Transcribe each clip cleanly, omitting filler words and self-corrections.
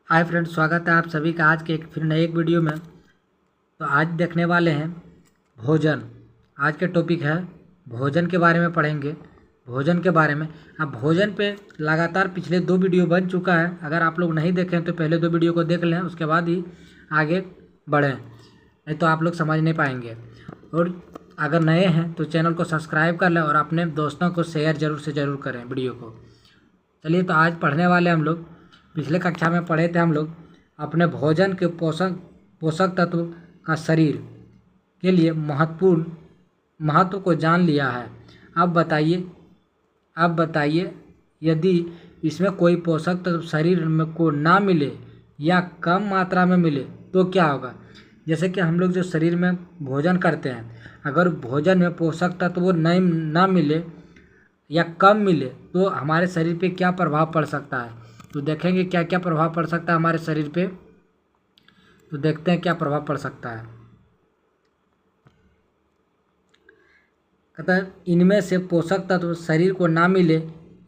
Hi friends, स्वागत है आप सभी का आज के फिर नए एक वीडियो में। तो आज देखने वाले हैं भोजन। आज के टॉपिक है भोजन के बारे में पढ़ेंगे। भोजन के बारे में अब भोजन पे लगातार पिछले 2 वीडियो बन चुका है। अगर आप लोग नहीं देखें तो पहले 2 वीडियो को देख लें, उसके बाद ही आगे बढ़ें, नहीं तो आप लोग समझ नहीं पाएंगे। और अगर नए हैं तो चैनल को सब्सक्राइब कर लें और अपने दोस्तों को शेयर ज़रूर से ज़रूर करें वीडियो को। चलिए, तो आज पढ़ने वाले हम लोग पिछले कक्षा में पढ़े थे हम लोग अपने भोजन के पोषक तत्व का शरीर के लिए महत्व को जान लिया है। अब बताइए यदि इसमें कोई पोषक तत्व शरीर में को ना मिले या कम मात्रा में मिले तो क्या होगा। जैसे कि हम लोग जो शरीर में भोजन करते हैं, अगर भोजन में पोषक तत्व नहीं ना मिले या कम मिले तो हमारे शरीर पे क्या प्रभाव पड़ सकता है। तो देखेंगे क्या क्या प्रभाव पड़ सकता है हमारे शरीर पे। तो देखते हैं क्या प्रभाव पड़ सकता है। कहता है इनमें से पोषक तत्व शरीर को ना मिले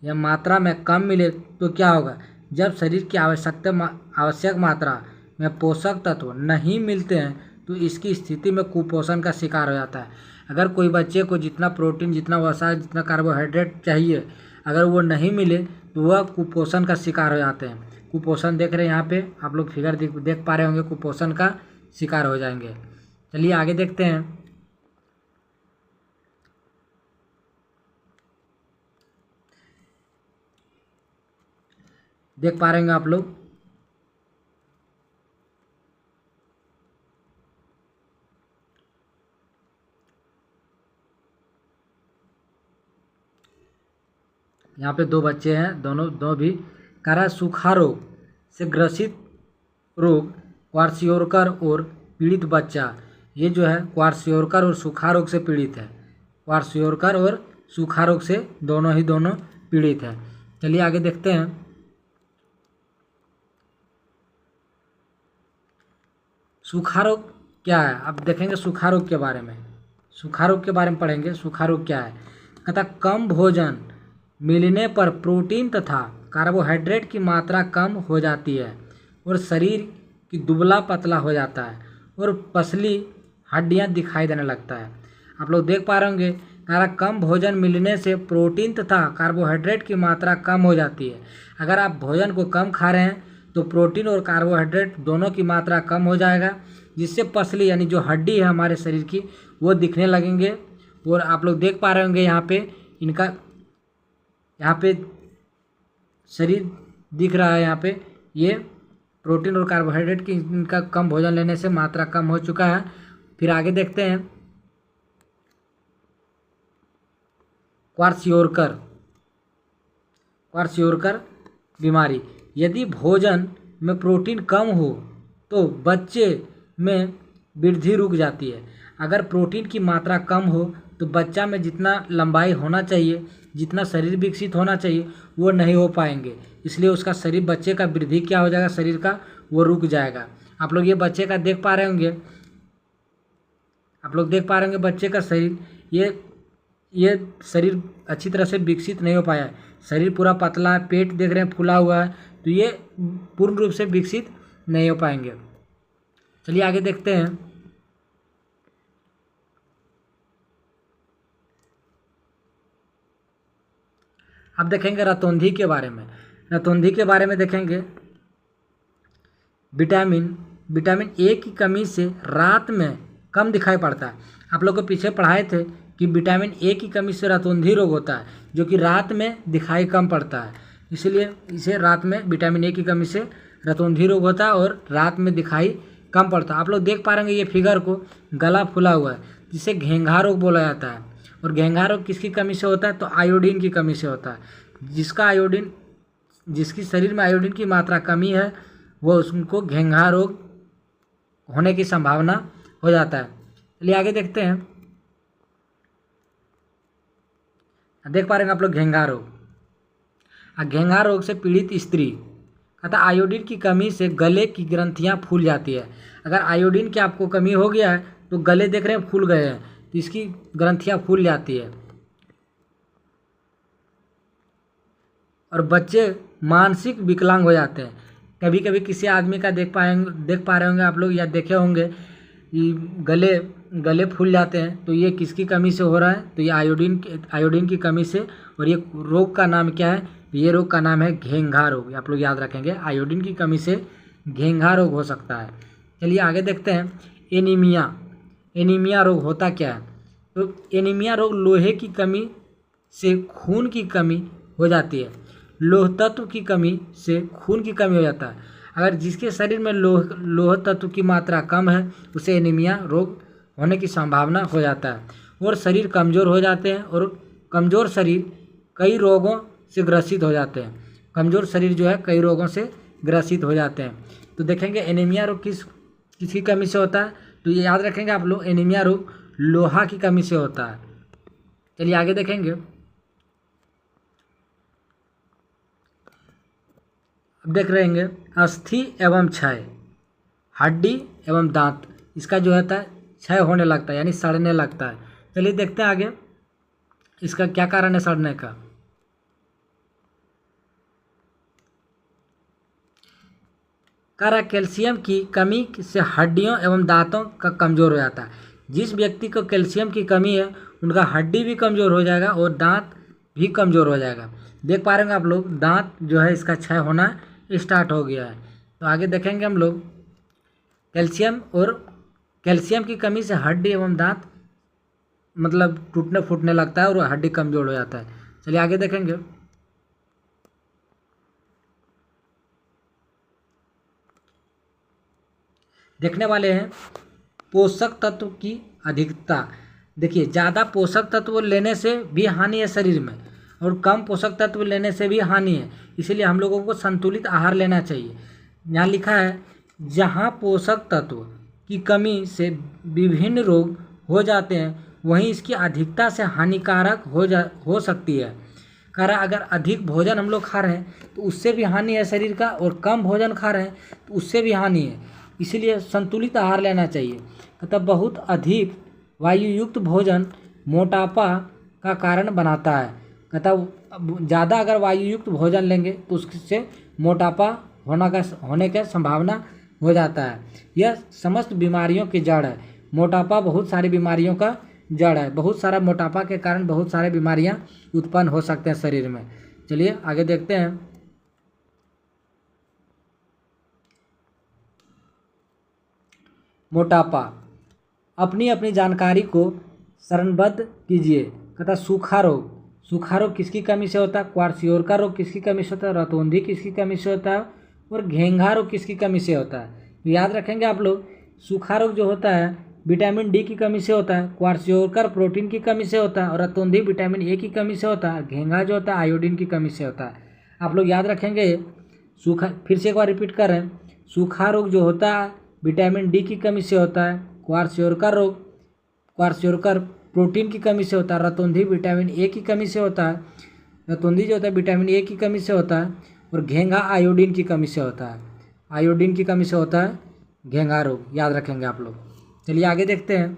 या मात्रा में कम मिले तो क्या होगा। जब शरीर की आवश्यक मात्रा में पोषक तत्व नहीं मिलते हैं तो इसकी स्थिति में कुपोषण का शिकार हो जाता है। अगर कोई बच्चे को जितना प्रोटीन, जितना वसा, जितना कार्बोहाइड्रेट चाहिए, अगर वो नहीं मिले तो वह कुपोषण का शिकार हो जाते हैं। कुपोषण देख रहे हैं यहाँ पे आप लोग फिगर देख पा रहे होंगे, कुपोषण का शिकार हो जाएंगे। चलिए आगे देखते हैं। देख पा रहे होंगे आप लोग, यहाँ पे 2 बच्चे हैं, दो भी करा सूखा रोग से ग्रसित रोग क्वार्सियोरकर और पीड़ित बच्चा। ये जो है क्वार्सियोरकर और सूखा रोग से पीड़ित है। क्वार्सियोरकर और सूखा रोग से दोनों पीड़ित है। चलिए आगे देखते हैं। सूखा रोग क्या है, अब देखेंगे सूखा रोग के बारे में। सूखा रोग के बारे में पढ़ेंगे। सूखा रोग क्या है। कहता कम भोजन मिलने पर प्रोटीन तथा कार्बोहाइड्रेट की मात्रा कम हो जाती है और शरीर की दुबला पतला हो जाता है और पसली हड्डियां दिखाई देने लगता है। आप लोग देख पा रहे होंगे, कम भोजन मिलने से प्रोटीन तथा कार्बोहाइड्रेट की मात्रा कम हो जाती है। अगर आप भोजन को कम खा रहे हैं तो प्रोटीन और कार्बोहाइड्रेट दोनों की मात्रा कम हो जाएगा, जिससे पसली यानी जो हड्डी है हमारे शरीर की वो दिखने लगेंगे। और आप लोग देख पा रहे होंगे यहाँ पे शरीर दिख रहा है। यहाँ पे ये प्रोटीन और कार्बोहाइड्रेट की इनका कम भोजन लेने से मात्रा कम हो चुका है। फिर आगे देखते हैं। क्वार्सियोरकर बीमारी। यदि भोजन में प्रोटीन कम हो तो बच्चे में वृद्धि रुक जाती है। अगर प्रोटीन की मात्रा कम हो तो बच्चा में जितना लंबाई होना चाहिए, जितना शरीर विकसित होना चाहिए वो नहीं हो पाएंगे। इसलिए उसका शरीर, बच्चे का वृद्धि क्या हो जाएगा, शरीर का वो रुक जाएगा। आप लोग ये बच्चे का देख पा रहे होंगे, बच्चे का शरीर, ये शरीर अच्छी तरह से विकसित नहीं हो पाया है। शरीर पूरा पतला है, पेट देख रहे हैं फूला हुआ है, तो ये पूर्ण रूप से विकसित नहीं हो पाएंगे। चलिए आगे देखते हैं। अब देखेंगे रतौंधी के बारे में। रतौंधी के बारे में देखेंगे। विटामिन ए की कमी से रात में कम दिखाई पड़ता है। आप लोग को पीछे पढ़ाए थे कि विटामिन ए की कमी से रतौंधी रोग होता है, जो कि रात में दिखाई कम पड़ता है। इसलिए इसे रात में विटामिन ए की कमी से रतौंधी रोग होता है और रात में दिखाई कम पड़ता है। आप लोग देख पा रहे हैं ये फिगर को, गला फूला हुआ है, जिसे घेंघा रोग बोला जाता है। और घेंघा रोग किसकी कमी से होता है, तो आयोडीन की कमी से होता है। जिसकी शरीर में आयोडीन की मात्रा कमी है वो उनको घेंघा रोग होने की संभावना हो जाता है। चलिए आगे देखते हैं। देख पा रहे हैं आप लोग घेंघा रोग। घेंघा रोग से पीड़ित स्त्री, कहता आयोडीन की कमी से गले की ग्रंथियां फूल जाती है। अगर आयोडीन की आपको कमी हो गया है तो गले देख रहे हैं फूल गए हैं, तो इसकी ग्रंथियां फूल जाती है। और बच्चे मानसिक विकलांग हो जाते हैं। कभी कभी किसी आदमी का देख पा रहे होंगे आप लोग, या देखे होंगे कि गले गले फूल जाते हैं, तो ये किसकी कमी से हो रहा है? तो ये आयोडीन की कमी से। और ये रोग का नाम क्या है? ये रोग का नाम है घेंघा रोग। आप लोग याद रखेंगे, आयोडीन की कमी से घेंघा रोग हो सकता है। चलिए आगे देखते हैं। एनीमिया रोग होता क्या है? तो एनीमिया रोग लोहे की कमी से खून की कमी हो जाती है। लोह तत्व की कमी से खून की कमी हो जाता है। अगर जिसके शरीर में लोह तत्व की मात्रा कम है, उसे एनीमिया रोग होने की संभावना हो जाता है। और शरीर कमज़ोर हो जाते हैं, और कमज़ोर शरीर कई रोगों से ग्रसित हो जाते हैं। कमज़ोर शरीर जो है कई रोगों से ग्रसित हो जाते हैं। तो देखेंगे एनीमिया रोग किसकी कमी से होता है? तो ये याद रखेंगे आप लोग, एनीमिया रोग लोहा की कमी से होता है। चलिए आगे देखेंगे। अब देख रहेंगे अस्थि एवं क्षय, हड्डी एवं दांत, इसका जो होता है क्षय होने लगता है, यानी सड़ने लगता है। चलिए देखते हैं आगे इसका क्या कारण है सड़ने का। कारण कैल्शियम की कमी से हड्डियों एवं दांतों का कमज़ोर हो जाता है। जिस व्यक्ति को कैल्शियम की कमी है, उनका हड्डी भी कमज़ोर हो जाएगा और दांत भी कमज़ोर हो जाएगा। देख पा रहे हैं आप लोग, दांत जो है इसका क्षय होना स्टार्ट हो गया है। तो आगे देखेंगे हम लोग, कैल्शियम की कमी से हड्डी एवं दांत मतलब टूटने फूटने लगता है और हड्डी कमज़ोर हो जाता है। चलिए आगे देखेंगे। देखने वाले हैं पोषक तत्व की अधिकता। देखिए, ज़्यादा पोषक तत्व लेने से भी हानि है शरीर में, और कम पोषक तत्व लेने से भी हानि है। इसीलिए हम लोगों को संतुलित आहार लेना चाहिए। यहाँ लिखा है, जहाँ पोषक तत्व की कमी से विभिन्न रोग हो जाते हैं, वहीं इसकी अधिकता से हानिकारक हो सकती है। कारण अगर अधिक भोजन हम लोग खा रहे हैं तो उससे भी हानि है शरीर का, और कम भोजन खा रहे हैं तो उससे भी हानि है। इसीलिए संतुलित आहार लेना चाहिए। मतलब बहुत अधिक वायुयुक्त भोजन मोटापा का कारण बनाता है। मतलब ज़्यादा अगर वायुयुक्त भोजन लेंगे तो उससे मोटापा होने का संभावना हो जाता है। यह समस्त बीमारियों की जड़ है। मोटापा बहुत सारी बीमारियों का जड़ है। बहुत सारा मोटापा के कारण बहुत सारी बीमारियां उत्पन्न हो सकते हैं शरीर में। चलिए आगे देखते हैं। मोटापा, अपनी अपनी जानकारी को शरणबद्ध कीजिए। कहता सूखा रोग किसकी कमी से होता है? क्वार्सियोरका रोग किसकी कमी से होता है? रतौंधी किसकी कमी से होता है? और घेंघा रोग किसकी कमी से होता है? तो याद रखेंगे आप लोग, सूखा रोग जो होता है विटामिन डी की कमी से होता है, क्वार्सियोरका प्रोटीन की कमी से होता है, और रतौंधी विटामिन ए की कमी से होता है, घेंघा जो होता है आयोडीन की कमी से होता है। आप लोग याद रखेंगे। फिर से एक बार रिपीट कर रहे हैं। सूखा रोग जो होता है विटामिन डी की कमी से होता है, क्वार्सियोरका प्रोटीन की कमी से होता है, रतौंधी विटामिन ए की कमी से होता है, रतौंधी जो होता है विटामिन ए की कमी से होता है, और घेंघा आयोडीन की कमी से होता है। आयोडीन की कमी से होता है घेंघा रोग, याद रखेंगे आप लोग। चलिए आगे देखते हैं।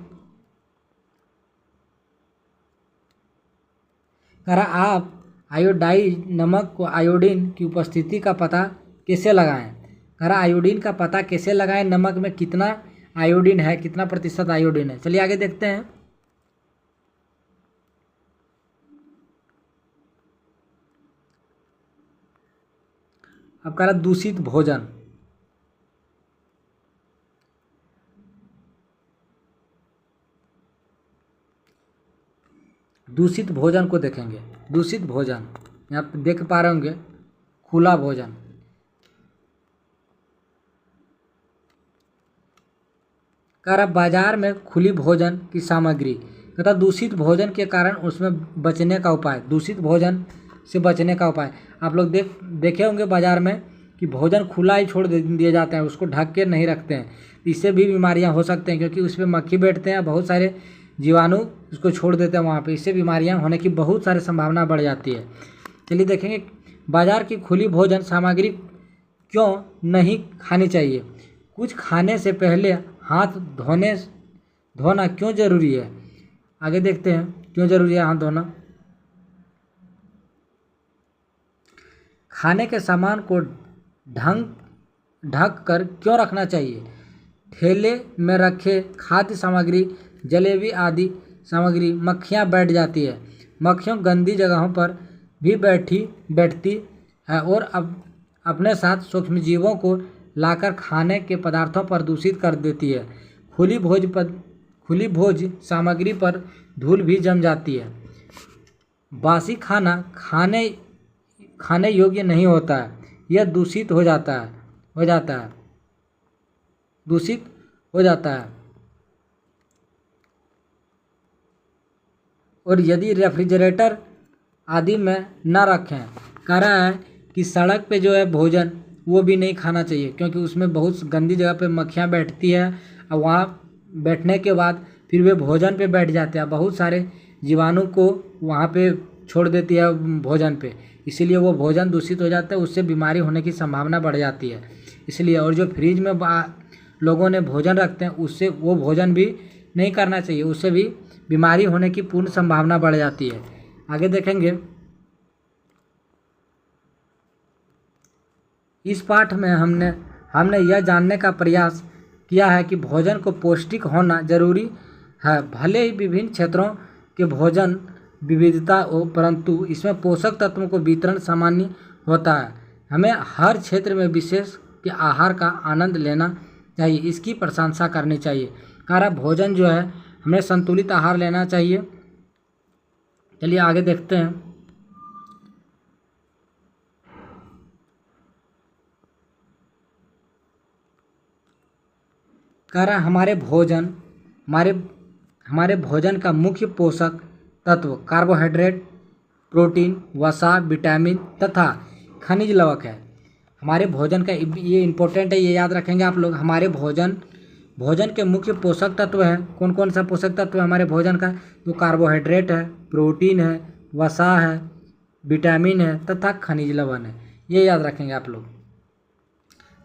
करा आप आयोडाइज नमक को आयोडीन की उपस्थिति का पता कैसे लगाएं? करा आयोडीन का पता कैसे लगाएं? नमक में कितना आयोडीन है, कितना प्रतिशत आयोडीन है? चलिए आगे देखते हैं। अब करा दूषित भोजन। दूषित भोजन को देखेंगे। दूषित भोजन यहाँ पे देख पा रहे होंगे, खुला भोजन। करा बाजार में खुली भोजन की सामग्री तथा दूषित भोजन के कारण उसमें बचने का उपाय। दूषित भोजन से बचने का उपाय आप लोग देखे होंगे बाजार में कि भोजन खुला ही छोड़ दिए जाते हैं, उसको ढक के नहीं रखते हैं। इससे भी बीमारियां हो सकते हैं, क्योंकि उसमें मक्खी बैठते हैं, बहुत सारे जीवाणु उसको छोड़ देते हैं वहाँ पे। इससे बीमारियां होने की बहुत सारी संभावना बढ़ जाती है। चलिए देखेंगे, बाजार की खुली भोजन सामग्री क्यों नहीं खानी चाहिए? कुछ खाने से पहले हाथ धोना क्यों जरूरी है? आगे देखते हैं क्यों जरूरी है हाथ धोना। खाने के सामान को ढंग ढक कर क्यों रखना चाहिए? ठेले में रखे खाद्य सामग्री, जलेबी आदि सामग्री मक्खियाँ बैठ जाती है। मक्खियों गंदी जगहों पर भी बैठती है और अब अपने साथ सूक्ष्मजीवों को लाकर खाने के पदार्थों पर दूषित कर देती है। खुली भोज सामग्री पर धूल भी जम जाती है। बासी खाना खाने योग्य नहीं होता है, यह दूषित हो जाता है। और यदि रेफ्रिजरेटर आदि में न रखें। कह रहा है कि सड़क पे जो है भोजन वो भी नहीं खाना चाहिए, क्योंकि उसमें बहुत गंदी जगह पे मक्खियाँ बैठती है और वहाँ बैठने के बाद फिर वे भोजन पे बैठ जाते हैं, बहुत सारे जीवाणु को वहाँ पे छोड़ देती है भोजन पे, इसीलिए वो भोजन दूषित हो जाता है, उससे बीमारी होने की संभावना बढ़ जाती है। इसलिए और जो फ्रिज में लोगों ने भोजन रखते हैं उससे वो भोजन भी नहीं करना चाहिए, उससे भी बीमारी होने की पूर्ण संभावना बढ़ जाती है। आगे देखेंगे। इस पाठ में हमने यह जानने का प्रयास किया है कि भोजन को पौष्टिक होना जरूरी है। भले ही विभिन्न क्षेत्रों के भोजन विविधता हो, परंतु इसमें पोषक तत्वों को वितरण सामान्य होता है। हमें हर क्षेत्र में विशेष के आहार का आनंद लेना चाहिए, इसकी प्रशंसा करनी चाहिए। कारण भोजन जो है हमें संतुलित आहार लेना चाहिए। चलिए आगे देखते हैं। कारण हमारे भोजन का मुख्य पोषक तत्व कार्बोहाइड्रेट, प्रोटीन, वसा, विटामिन तथा खनिज लवक है। हमारे भोजन का ये इम्पोर्टेंट है, ये याद रखेंगे आप लोग। हमारे भोजन के मुख्य पोषक तत्व हैं। कौन कौन सा पोषक तत्व है हमारे भोजन का? तो कार्बोहाइड्रेट है, प्रोटीन है, वसा है, विटामिन है तथा खनिज लवण है। ये याद रखेंगे आप लोग।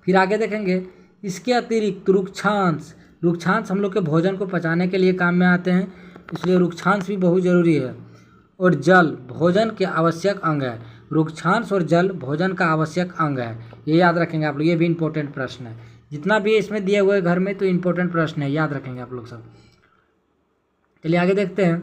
फिर आगे देखेंगे। इसके अतिरिक्त रुक्षांश हम लोग के भोजन को पचाने के लिए काम में आते हैं, इसलिए रुक्षांश भी बहुत ज़रूरी है। और जल भोजन के आवश्यक अंग है। रुक्षांश और जल भोजन का आवश्यक अंग है, ये याद रखेंगे आप लोग। ये भी इम्पोर्टेंट प्रश्न है, जितना भी इसमें दिए हुए घर में तो इम्पोर्टेंट प्रश्न है, याद रखेंगे आप लोग सब। चलिए आगे देखते हैं।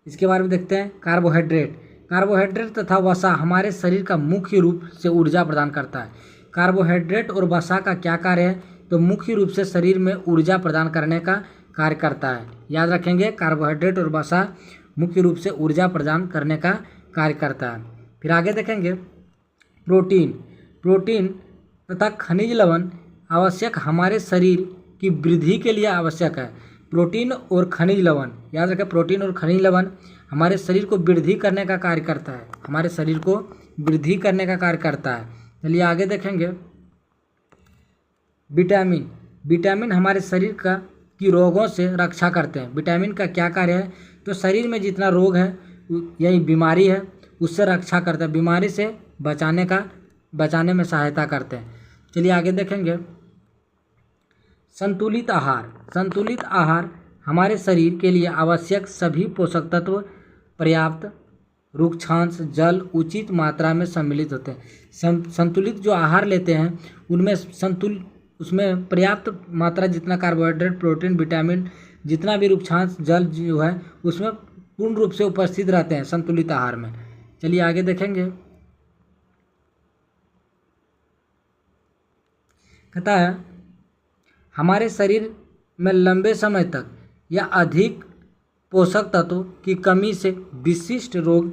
इसके बारे में देखते हैं। कार्बोहाइड्रेट तथा वसा हमारे शरीर का मुख्य रूप से ऊर्जा प्रदान करता है। कार्बोहाइड्रेट और वसा का क्या कार्य है? तो मुख्य रूप से शरीर में ऊर्जा प्रदान करने का कार्य करता है। याद रखेंगे, कार्बोहाइड्रेट और वसा मुख्य रूप से ऊर्जा प्रदान करने का कार्य करता है। फिर आगे देखेंगे। प्रोटीन तथा खनिज लवण आवश्यक हमारे शरीर की वृद्धि के लिए आवश्यक है। प्रोटीन और खनिज लवण, याद रखें, प्रोटीन और खनिज लवण हमारे शरीर को वृद्धि करने का कार्य करता है, हमारे शरीर को वृद्धि करने का कार्य करता है। चलिए आगे देखेंगे। विटामिन हमारे शरीर की रोगों से रक्षा करते हैं। विटामिन का क्या कार्य है? तो शरीर में जितना रोग है यही बीमारी है उससे रक्षा करता है, बीमारी से बचाने में सहायता करते हैं। चलिए आगे देखेंगे। संतुलित आहार हमारे शरीर के लिए आवश्यक सभी पोषक तत्व पर्याप्त रुक्षांश जल उचित मात्रा में सम्मिलित होते हैं। संतुलित जो आहार लेते हैं उसमें पर्याप्त मात्रा जितना कार्बोहाइड्रेट, प्रोटीन, विटामिन, जितना भी रुक्षांश जल जो है उसमें पूर्ण रूप से उपस्थित रहते हैं संतुलित आहार में। चलिए आगे देखेंगे। कहता है हमारे शरीर में लंबे समय तक या अधिक पोषक तत्व की कमी से विशिष्ट रोग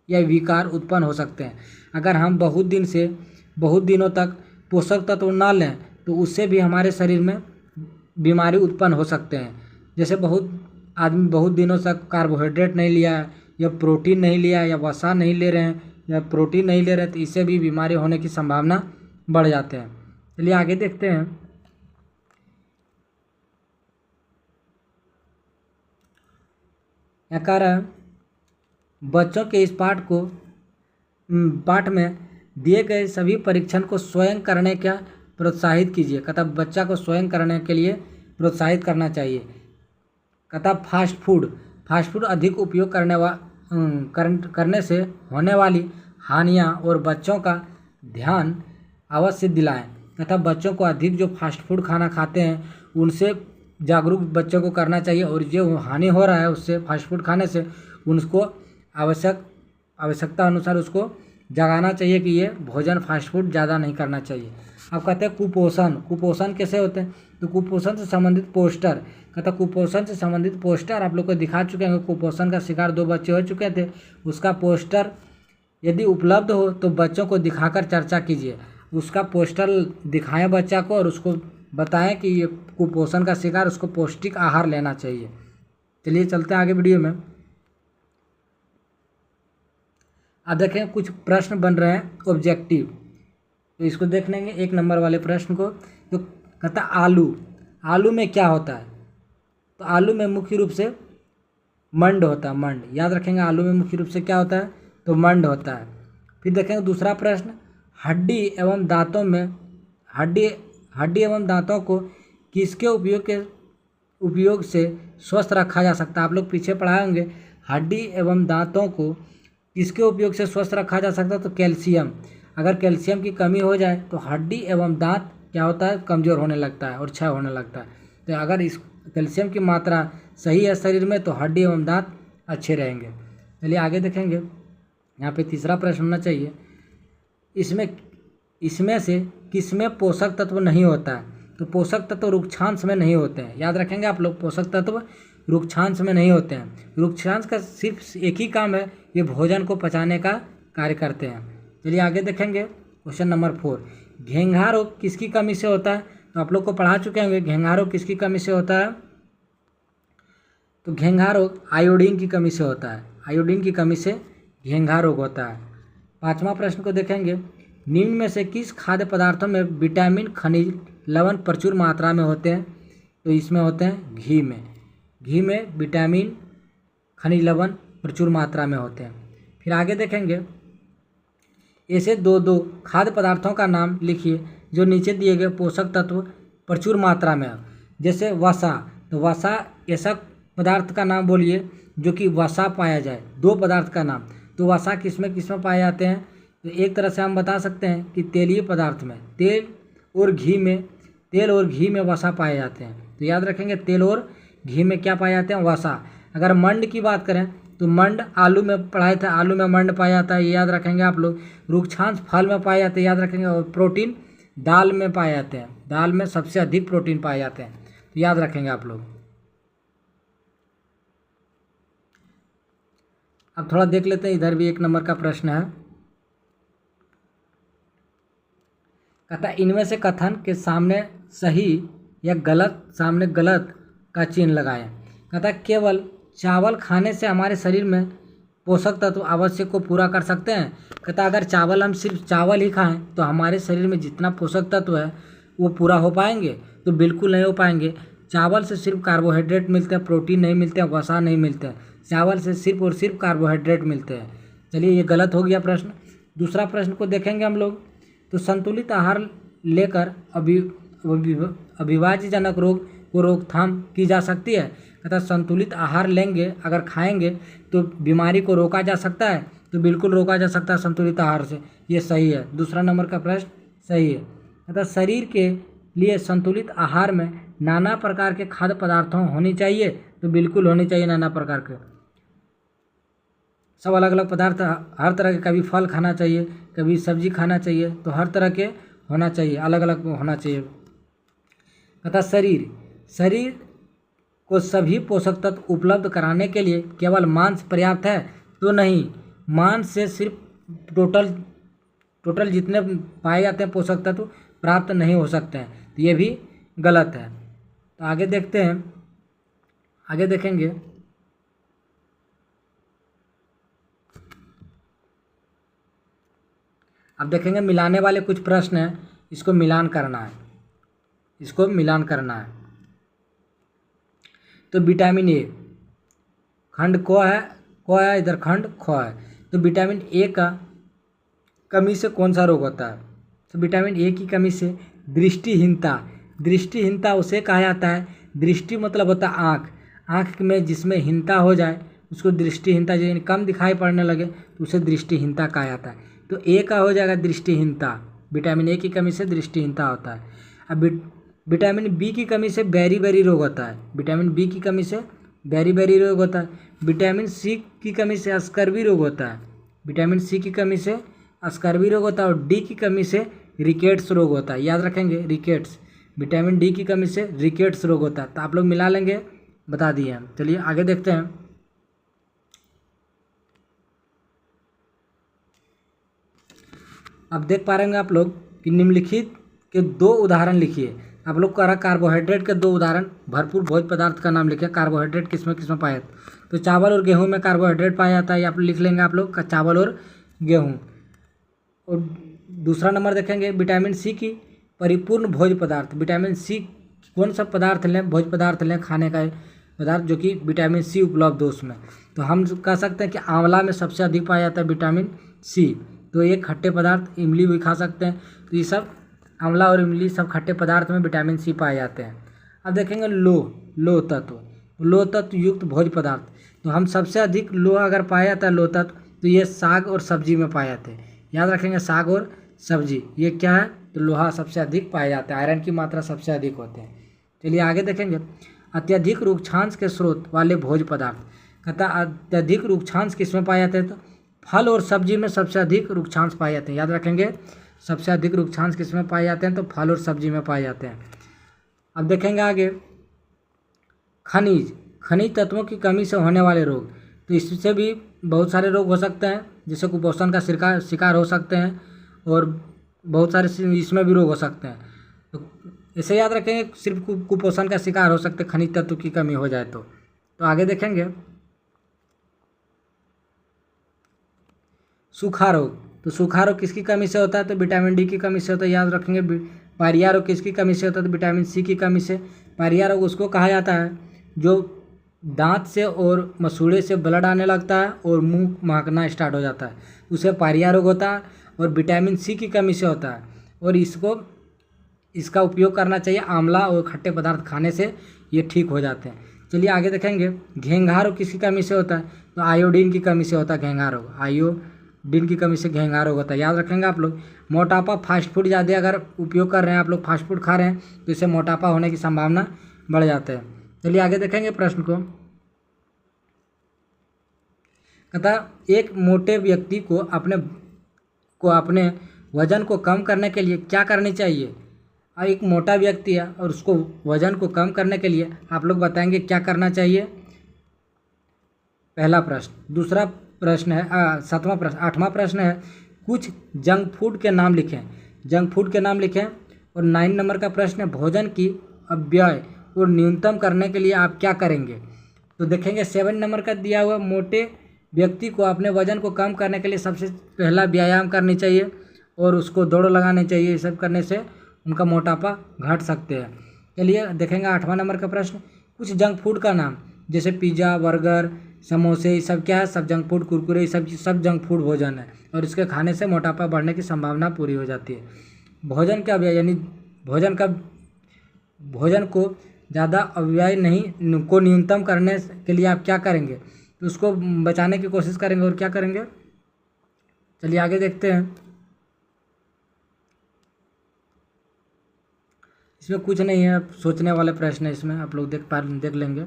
या विकार उत्पन्न हो सकते हैं। अगर हम बहुत दिनों तक पोषक तत्व ना लें तो उससे भी हमारे शरीर में बीमारी उत्पन्न हो सकते हैं। जैसे आदमी बहुत दिनों तक कार्बोहाइड्रेट नहीं लिया या प्रोटीन नहीं लिया या वसा नहीं ले रहे हैं या प्रोटीन नहीं ले रहे हैं, तो इससे भी बीमारी होने की संभावना बढ़ जाते हैं। चलिए आगे देखते हैं। यह कह रहा है बच्चों के इस पाठ में दिए गए सभी परीक्षण को स्वयं करने का प्रोत्साहित कीजिए। कहता बच्चा को स्वयं करने के लिए प्रोत्साहित करना चाहिए। कहता फास्ट फूड अधिक उपयोग करने से होने वाली हानियाँ और बच्चों का ध्यान अवश्य दिलाएं तथा बच्चों को अधिक जो फास्ट फूड खाना खाते हैं उनसे जागरूक बच्चों को करना चाहिए, और जो हानि हो रहा है उससे फास्ट फूड खाने से उनको आवश्यकता अनुसार उसको जगाना चाहिए कि ये भोजन फास्ट फूड ज़्यादा नहीं करना चाहिए। अब कहते हैं कुपोषण कैसे होते हैं, तो कुपोषण से संबंधित पोस्टर, कहता कुपोषण से संबंधित पोस्टर आप लोग को दिखा चुके हैं। कुपोषण का शिकार 2 बच्चे हो चुके थे, उसका पोस्टर यदि उपलब्ध हो तो बच्चों को दिखाकर चर्चा कीजिए। उसका पोस्टर दिखाएं बच्चा को और उसको बताएं कि ये कुपोषण का शिकार, उसको पौष्टिक आहार लेना चाहिए। चलिए चलते हैं आगे वीडियो में। अब देखें कुछ प्रश्न बन रहे हैं ऑब्जेक्टिव, तो इसको देख लेंगे 1 नंबर वाले प्रश्न को। तो कहता आलू में क्या होता है, तो आलू में मुख्य रूप से मंड होता है। मंड याद रखेंगे, आलू में मुख्य रूप से क्या होता है, तो मंड होता है। फिर देखेंगे दूसरा प्रश्न, हड्डी एवं दांतों को किसके उपयोग से स्वस्थ रखा जा सकता है। आप लोग पीछे पढ़ाए होंगे, हड्डी एवं दांतों को किसके उपयोग से स्वस्थ रखा जा सकता है, तो कैल्शियम। अगर कैल्शियम की कमी हो जाए तो हड्डी एवं दांत क्या होता है, कमज़ोर होने लगता है और क्षय होने लगता है। तो अगर इस कैल्शियम की मात्रा सही है शरीर में तो हड्डी एवं दांत अच्छे रहेंगे। चलिए आगे देखेंगे, यहाँ पे तीसरा प्रश्न होना चाहिए, इसमें से किसमें पोषक तत्व नहीं होता है, तो पोषक तत्व रुक्षांश में नहीं होते हैं। याद रखेंगे आप लोग, पोषक तत्व रुक्षांश में नहीं होते हैं। रुक्षांश का सिर्फ एक ही काम है, ये भोजन को पचाने का कार्य करते हैं। चलिए आगे देखेंगे क्वेश्चन नंबर 4, घेंघा रोग किसकी कमी से होता है, तो आप लोग को पढ़ा चुके होंगे घेंघा रोग किसकी कमी से होता है, तो घेंघा रोग आयोडीन की कमी से होता है। आयोडीन की कमी से घेंघा रोग होता है। 5वां प्रश्न को देखेंगे, निम्न में से किस खाद्य पदार्थों में विटामिन खनिज लवण प्रचुर मात्रा में होते हैं, तो इसमें होते हैं घी में विटामिन खनिज लवण प्रचुर मात्रा में होते हैं। फिर आगे देखेंगे, ऐसे 2 खाद्य पदार्थों का नाम लिखिए जो नीचे दिए गए पोषक तत्व प्रचुर मात्रा में है। जैसे वसा, तो वसा ऐसा पदार्थ का नाम बोलिए जो कि वसा पाया जाए। 2 पदार्थ का नाम, तो वसा किसमें पाए जाते हैं, तो एक तरह से हम बता सकते हैं कि तेलीय पदार्थ में, तेल और घी में वसा पाए जाते हैं। तो याद रखेंगे तेल और घी में क्या पाए जाते हैं, वसा। अगर मंड की बात करें तो मंड आलू में पढ़ाए थे, आलू में मंड पाया जाता है, ये याद रखेंगे आप लोग। रुक्षांश फल में पाए जाते हैं, याद रखेंगे। और प्रोटीन दाल में पाए जाते हैं, दाल में सबसे अधिक प्रोटीन पाए जाते हैं, तो याद रखेंगे आप लोग। अब थोड़ा देख लेते हैं, इधर भी 1 नंबर का प्रश्न है। कहता इनमें से कथन के सामने सही या गलत, सामने गलत का चिन्ह लगाएं। कहता केवल चावल खाने से हमारे शरीर में पोषक तत्व आवश्यक को पूरा कर सकते हैं। कहता अगर हम सिर्फ चावल ही खाएं तो हमारे शरीर में जितना पोषक तत्व है वो पूरा हो पाएंगे, तो बिल्कुल नहीं हो पाएंगे। चावल से सिर्फ कार्बोहाइड्रेट मिलते हैं, प्रोटीन नहीं मिलते हैं, वसा नहीं मिलते हैं। चावल से सिर्फ और सिर्फ कार्बोहाइड्रेट मिलते हैं। चलिए ये गलत हो गया प्रश्न। दूसरा प्रश्न को देखेंगे हम लोग, तो संतुलित आहार लेकर अभिभाज्यजनक रोग को रोकथाम की जा सकती है। कहता संतुलित आहार लेंगे, अगर खाएंगे तो बीमारी को रोका जा सकता है, तो बिल्कुल रोका जा सकता है संतुलित आहार से, ये सही है। दूसरा नंबर का प्रश्न सही है। कहता शरीर के लिए संतुलित आहार में नाना प्रकार के खाद्य पदार्थों होनी चाहिए, तो बिल्कुल होनी चाहिए नाना प्रकार के, सब अलग अलग पदार्थ, हर तरह के, कभी फल खाना चाहिए, कभी सब्जी खाना चाहिए, तो हर तरह के होना चाहिए, अलग अलग होना चाहिए। कहता शरीर को सभी पोषक तत्व उपलब्ध कराने के लिए केवल मांस पर्याप्त है, तो नहीं, मांस से सिर्फ टोटल जितने पाए जाते हैं पोषक तत्व प्राप्त नहीं हो सकते हैं, तो ये भी गलत है। तो आगे देखते हैं, आगे देखेंगे, अब देखेंगे मिलाने वाले कुछ प्रश्न हैं, इसको मिलान करना है। तो विटामिन ए, खंड क है, इधर खंड ख है, तो विटामिन ए का कमी से कौन सा रोग होता है, तो विटामिन ए की कमी से दृष्टिहीनता उसे कहा जाता है। दृष्टि मतलब होता है आँख में जिसमें हीनता हो जाए उसको दृष्टिहीनता, जो कम दिखाई पड़ने लगे तो उसे दृष्टिहीनता कहा जाता है। तो ए का हो जाएगा दृष्टिहीनता, विटामिन ए की कमी से दृष्टिहीनता होता है। अब विटामिन बी की कमी से बेरी रोग होता है। विटामिन बी की कमी से बेरी रोग होता है। विटामिन सी की कमी से स्कर्वी रोग होता है। विटामिन सी की कमी से स्कर्वी रोग होता है और डी की कमी से रिकेट्स रोग होता है। याद रखेंगे रिकेट्स, विटामिन डी की कमी से रिकेट्स रोग होता है। तो आप लोग मिला लेंगे, बता दिए हम। चलिए आगे देखते हैं। अब देख पा रहे हैं आप लोग कि निम्नलिखित के 2 उदाहरण लिखिए। आप लोग कह रहा कार्बोहाइड्रेट के 2 उदाहरण, भरपूर भोज्य पदार्थ का नाम लिखिए। कार्बोहाइड्रेट किसमें किसमें पाया जाता है? तो चावल और गेहूं में कार्बोहाइड्रेट पाया जाता है। आप लिख लेंगे आप लोग का चावल और गेहूं। और दूसरा नंबर देखेंगे विटामिन सी की परिपूर्ण भोज्य पदार्थ। विटामिन सी कौन सा पदार्थ लें, भोज्य पदार्थ लें, खाने का पदार्थ जो कि विटामिन सी उपलब्ध हो उसमें। तो हम कह सकते हैं कि आंवला में सबसे अधिक पाया जाता है विटामिन सी। तो ये खट्टे पदार्थ, इमली भी खा सकते हैं। तो ये सब आंवला और इमली सब खट्टे पदार्थ में विटामिन सी पाए जाते हैं। अब देखेंगे लोह तत्व युक्त भोज्य पदार्थ। तो हम सबसे अधिक लोहा अगर पाया जाता है लोह तत्व, तो ये साग और सब्जी में पाए जाते हैं। याद रखेंगे साग और सब्जी, ये क्या है? तो लोहा सबसे अधिक पाया जाता है, आयरन की मात्रा सबसे अधिक होते हैं। चलिए आगे देखेंगे। अत्यधिक रुक्षांश के स्रोत वाले भोज्य पदार्थ। कहता अत्यधिक रुक्षांश किस में पाए जाते हैं? तो फल और सब्जी में सबसे अधिक रुक्षांश पाए जाते हैं। याद रखेंगे सबसे अधिक रुक्षांश किस में पाए जाते हैं? तो फल और सब्जी में पाए जाते हैं। अब देखेंगे आगे खनिज तत्वों की कमी से होने वाले रोग। तो इससे भी बहुत सारे रोग हो सकते हैं, जैसे कुपोषण का शिकार हो सकते हैं और बहुत सारे इसमें भी रोग हो सकते हैं। तो इसे याद रखेंगे, सिर्फ कुपोषण का शिकार हो सकते हैं खनिज तत्व की कमी हो जाए तो आगे देखेंगे सूखा रोग। तो सूखा रोग किसकी कमी से होता है? तो विटामिन डी की कमी से होता है। याद रखेंगे। पायरिया रोग किसकी कमी से होता है? तो विटामिन सी की कमी से। पायरिया रोग उसको कहा जाता है जो दांत से और मसूड़े से ब्लड आने लगता है और मुंह महकना स्टार्ट हो जाता है, उसे पायरिया रोग होता है। और विटामिन सी की कमी से होता है और इसका उपयोग करना चाहिए आंवला और खट्टे पदार्थ खाने से ये ठीक हो जाते हैं। चलिए आगे देखेंगे। घेंघा रोग किसकी कमी से होता है? तो आयोडीन की कमी से होता है घेंघा रोग। आयोडीन की कमी से घेंघा रोग होता है। याद रखेंगे आप लोग। मोटापा, फास्ट फूड ज़्यादा अगर उपयोग कर रहे हैं आप लोग, फास्ट फूड खा रहे हैं, तो इससे मोटापा होने की संभावना बढ़ जाता है। चलिए आगे देखेंगे प्रश्न को। कहता एक मोटे व्यक्ति को अपने वजन को कम करने के लिए क्या करनी चाहिए? और एक मोटा व्यक्ति है और उसको वजन को कम करने के लिए आप लोग बताएंगे क्या करना चाहिए? पहला प्रश्न। दूसरा प्रश्न है 7वां प्रश्न। 8वां प्रश्न है कुछ जंक फूड के नाम लिखें। जंक फूड के नाम लिखें। और 9 नंबर का प्रश्न है भोजन की अपव्यय और न्यूनतम करने के लिए आप क्या करेंगे? तो देखेंगे 7 नंबर का दिया हुआ, मोटे व्यक्ति को अपने वजन को कम करने के लिए सबसे पहला व्यायाम करनी चाहिए और उसको दौड़ लगानी चाहिए। ये सब करने से उनका मोटापा घट सकते हैं। चलिए देखेंगे 8वां नंबर का प्रश्न। कुछ जंक फूड का नाम, जैसे पिज़्ज़ा, बर्गर, समोसे, ये सब क्या है? सब जंक फूड, कुरकुरे, ये सब जंक फूड भोजन है और इसके खाने से मोटापा बढ़ने की संभावना पूरी हो जाती है। भोजन का व्यय यानी भोजन को ज़्यादा अव्यय नहीं को न्यूनतम करने के लिए आप क्या करेंगे? तो उसको बचाने की कोशिश करेंगे और क्या करेंगे? चलिए आगे देखते हैं। इसमें कुछ नहीं है, सोचने वाले प्रश्न है इसमें, आप लोग देख लेंगे।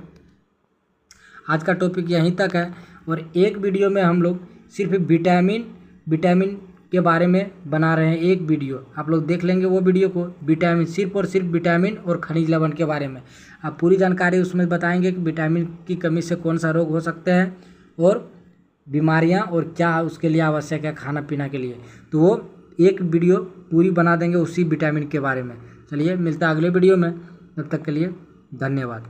आज का टॉपिक यहीं तक है और एक वीडियो में हम लोग सिर्फ विटामिन के बारे में बना रहे हैं। एक वीडियो आप लोग देख लेंगे, वो वीडियो को विटामिन, सिर्फ और सिर्फ विटामिन और खनिज लवण के बारे में आप पूरी जानकारी उसमें बताएंगे कि विटामिन की कमी से कौन सा रोग हो सकते हैं और बीमारियां और क्या उसके लिए आवश्यक है खाना पीना के लिए। तो वो एक वीडियो पूरी बना देंगे उसी विटामिन के बारे में। चलिए मिलता है अगले वीडियो में, तब तक के लिए धन्यवाद।